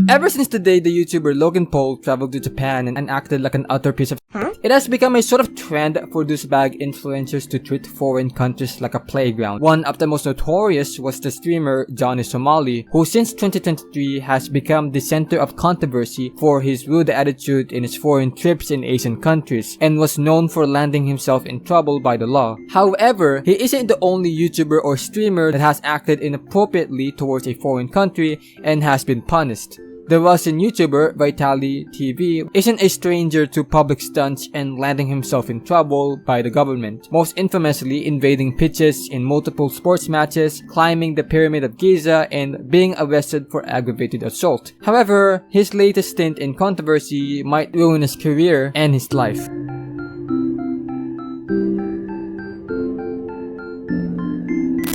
Ever since the day the YouTuber Logan Paul traveled to Japan and acted like an utter piece of it has become a sort of trend for douchebag influencers to treat foreign countries like a playground. One of the most notorious was the streamer Johnny Somali, who since 2023 has become the center of controversy for his rude attitude in his foreign trips in Asian countries, and was known for landing himself in trouble by the law. However, he isn't the only YouTuber or streamer that has acted inappropriately towards a foreign country and has been punished. The Russian YouTuber VitalyTV isn't a stranger to public stunts and landing himself in trouble by the government, most infamously invading pitches in multiple sports matches, climbing the Pyramid of Giza, and being arrested for aggravated assault. However, his latest stint in controversy might ruin his career and his life.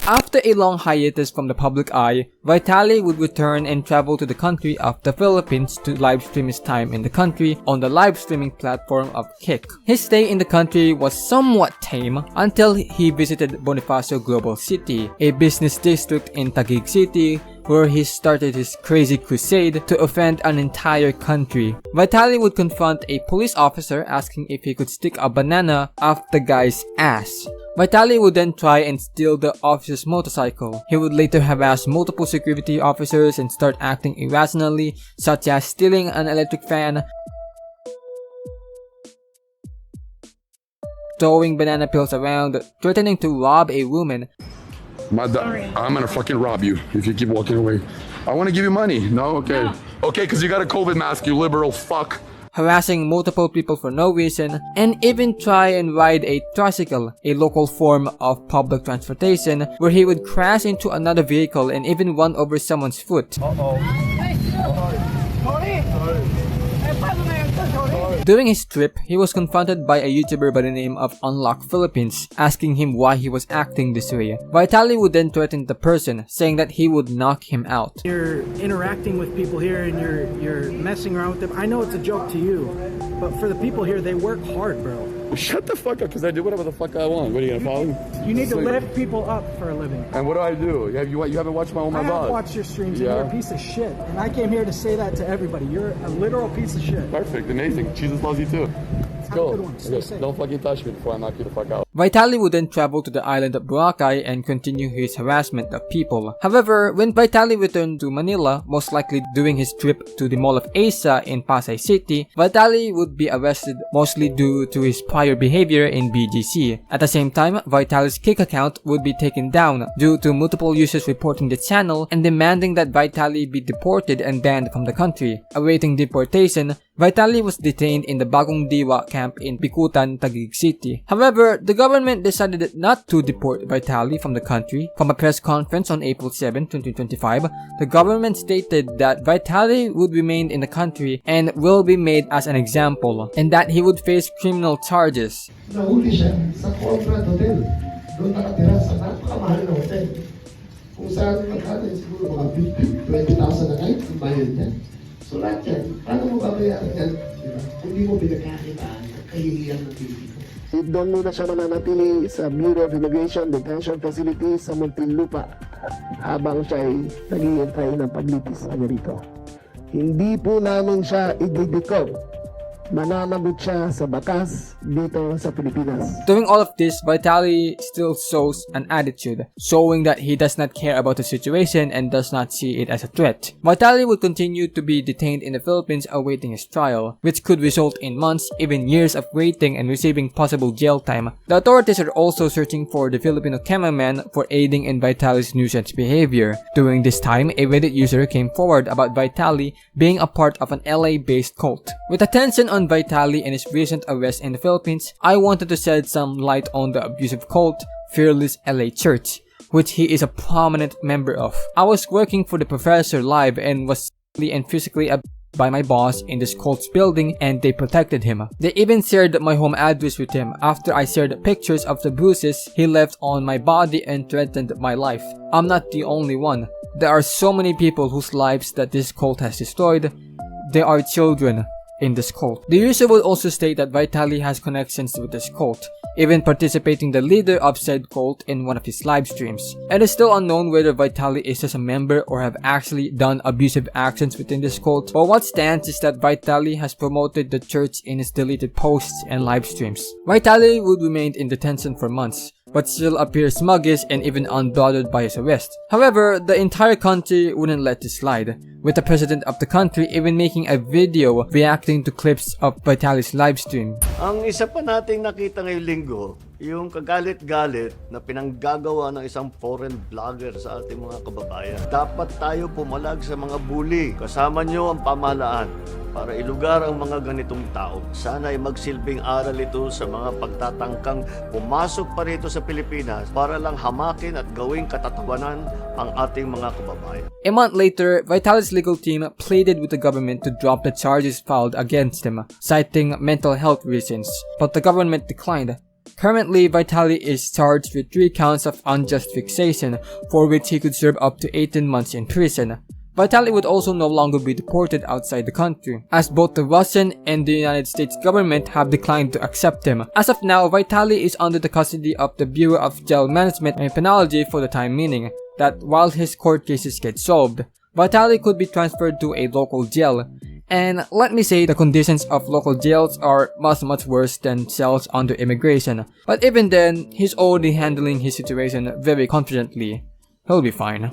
After a long hiatus from the public eye, Vitaly would return and travel to the country of the Philippines to livestream his time in the country on the live streaming platform of Kick. His stay in the country was somewhat tame until he visited Bonifacio Global City, a business district in Taguig City, where he started his crazy crusade to offend an entire country. Vitaly would confront a police officer asking if he could stick a banana up the guy's ass. Vitaly would then try and steal the officer's motorcycle. He would later harass multiple security officers and start acting irrationally, such as stealing an electric fan, throwing banana peels around, threatening to rob a woman. I'm gonna fucking rob you if you keep walking away. I wanna give you money. No? Okay. No. Okay, cause you got a COVID mask, you liberal fuck. Harassing multiple people for no reason, and even try and ride a tricycle, a local form of public transportation, where he would crash into another vehicle and even run over someone's foot. During his trip, he was confronted by a YouTuber by the name of Unlock Philippines, asking him why he was acting this way. Vitaly would then threaten the person, saying that he would knock him out. You're interacting with people here and you're messing around with them. I know it's a joke to you, but for the people here, they work hard, bro. Shut the fuck up, because I do whatever the fuck I want. What are you gonna follow me? You need to lift people up for a living. And what do I do? You haven't watched my own I have watched your streams, and you're a piece of shit. And I came here to say that to everybody. You're a literal piece of shit. Perfect, amazing. Jesus loves you too. Let's go. Okay, don't fucking touch me before I knock you the fuck out. Vitaly would then travel to the island of Boracay and continue his harassment of people. However, when Vitaly returned to Manila, most likely during his trip to the Mall of Asia in Pasay City, Vitaly would be arrested mostly due to his prior behavior in BGC. At the same time, Vitaly's Kick account would be taken down due to multiple users reporting the channel and demanding that Vitaly be deported and banned from the country. Awaiting deportation, Vitaly was detained in the Bagong Diwa camp in Bicutan, Taguig City. However, the government decided not to deport Vitaly from the country. From a press conference on April 7, 2025, the government stated that Vitaly would remain in the country and will be made as an example, and that he would face criminal charges. Nahuli siya sa confront hotel. Doon nakatira sa napakamahal na hotel. Kung saan magkano siguro mga 20,000 na night ang bayad niya. So lahat yan, paano mo babayaran yan? Kung di mo pinagkakitaan, kahihiyan ng Pilipino. Doon muna siya mananatili sa Bureau of Immigration Detention Facility sa Muntinlupa habang siya ay nag-iintay ng paglitis sa rito. Hindi po namin siya ididikot. Mananagot siya sa batas dito sa Pilipinas. During all of this, Vitaly still shows an attitude, showing that he does not care about the situation and does not see it as a threat. Vitaly would continue to be detained in the Philippines awaiting his trial, which could result in months, even years of waiting and receiving possible jail time. The authorities are also searching for the Filipino cameraman for aiding in Vitaly's nuisance behavior. During this time, a Reddit user came forward about Vitaly being a part of an LA-based cult. With attention on Vitaly and his recent arrest in the Philippines, I wanted to shed some light on the abusive cult Fearless LA Church, which he is a prominent member of. I was working for the Professor Live and was sexually and physically abused by my boss in this cult's building, and they protected him. They even shared my home address with him after I shared pictures of the bruises he left on my body and threatened my life. I'm not the only one. There are so many people whose lives that this cult has destroyed. There are children in this cult. The user would also state that Vitaly has connections with this cult, even participating the leader of said cult in one of his live streams. It is still unknown whether Vitaly is just a member or have actually done abusive actions within this cult, but what stands is that Vitaly has promoted the church in his deleted posts and live streams. Vitaly would remain in detention for months, but still appears smuggish and even unbothered by his arrest. However, the entire country wouldn't let this slide, with the president of the country even making a video reacting to clips of Vitaly's livestream. Ang isa pa nating nakita ngayong linggo, yung kagalit-galit na pinanggagawa ng isang foreign vlogger sa ating mga kababayan. Dapat tayo pumalag sa mga bully. Kasama nyo ang pamahalaan para ilugar ang mga ganitong tao. Sana ay magsilbing aral ito sa mga pagtatangkang pumasok pa rito sa Pilipinas para lang hamakin at gawing katatawanan ang ating mga kababayan. A month later, Vitaly's legal team pleaded with the government to drop the charges filed against him, citing mental health reasons, but the government declined. Currently, Vitaly is charged with 3 counts of unjust fixation, for which he could serve up to 18 months in prison. Vitaly would also no longer be deported outside the country, as both the Russian and the United States government have declined to accept him. As of now, Vitaly is under the custody of the Bureau of Jail Management and Penology for the time being, that while his court cases get solved, Vitaly could be transferred to a local jail. And let me say, the conditions of local jails are much worse than cells under immigration. But even then, he's already handling his situation very confidently. He'll be fine.